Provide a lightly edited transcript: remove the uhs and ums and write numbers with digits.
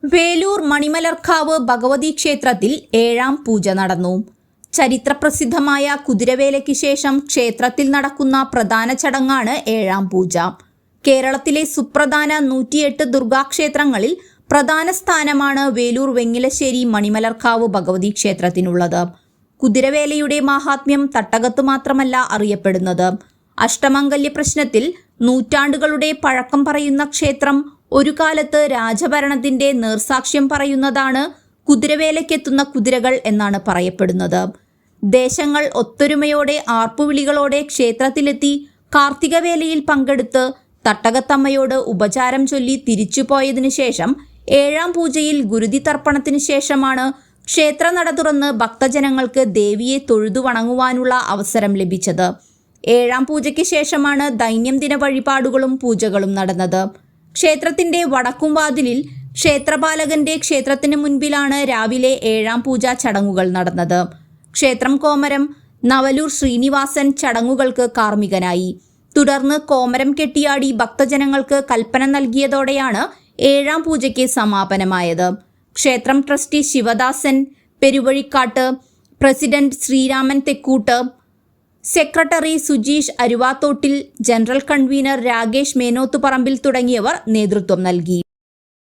വേലൂർ മണിമലർക്കാവ് ഭഗവതി ക്ഷേത്രത്തിൽ ഏഴാം പൂജ നടന്നു. ചരിത്രപ്രസിദ്ധമായ കുതിരവേലയ്ക്ക് ശേഷം ക്ഷേത്രത്തിൽ നടക്കുന്ന പ്രധാന ചടങ്ങാണ് ഏഴാം പൂജ. കേരളത്തിലെ സുപ്രധാന 108 ദുർഗാക്ഷേത്രങ്ങളിൽ പ്രധാന സ്ഥാനമാണ് വേലൂർ വെങ്ങിലശ്ശേരി മണിമലർക്കാവ് ഭഗവതി ക്ഷേത്രത്തിനുള്ളത്. കുതിരവേലയുടെ മാഹാത്മ്യം തട്ടകത്ത് മാത്രമല്ല അറിയപ്പെടുന്നത്. അഷ്ടമംഗല്യ പ്രശ്നത്തിൽ നൂറ്റാണ്ടുകളുടെ പഴക്കം പറയുന്ന ക്ഷേത്രം ഒരു കാലത്ത് രാജഭരണത്തിന്റെ നേർസാക്ഷ്യം പറയുന്നതാണ് കുതിരവേലയ്ക്കെത്തുന്ന കുതിരകൾ എന്നാണ് പറയപ്പെടുന്നത്. ദേശങ്ങൾ ഒത്തൊരുമയോടെ ആർപ്പുവിളികളോടെ ക്ഷേത്രത്തിലെത്തി കാർത്തികവേലയിൽ പങ്കെടുത്ത് തട്ടകത്തമ്മയോട് ഉപചാരം ചൊല്ലി തിരിച്ചുപോയതിനു ശേഷം ഏഴാം പൂജയിൽ ഗുരുതി തർപ്പണത്തിനു ശേഷമാണ് ക്ഷേത്രനട തുറന്ന് ഭക്തജനങ്ങൾക്ക് ദേവിയെ തൊഴുതു വണങ്ങുവാനുള്ള അവസരം ലഭിച്ചത്. ഏഴാം പൂജയ്ക്ക് ശേഷമാണ് ദൈനംദിന വഴിപാടുകളും പൂജകളും നടന്നത്. ക്ഷേത്രത്തിന്റെ വടക്കും വാതിലിൽ ക്ഷേത്രപാലകന്റെ ക്ഷേത്രത്തിന് മുൻപിലാണ് രാവിലെ ഏഴാം പൂജ ചടങ്ങുകൾ നടന്നത്. ക്ഷേത്രം കോമരം നവലൂർ ശ്രീനിവാസൻ ചടങ്ങുകൾക്ക് കാർമ്മികനായി. തുടർന്ന് കോമരം കെട്ടിയാടി ഭക്തജനങ്ങൾക്ക് കൽപ്പന നൽകിയതോടെയാണ് ഏഴാം പൂജയ്ക്ക് സമാപനമായത്. ക്ഷേത്രം trustee Sivadasan Peruvazhikkatt, president Sreeraman Thekkoot, secretary Sujeesh Aruvathottil, general convener Rakesh Menothuparambil തുടങ്ങിയവർ നേതൃത്വം നൽകി.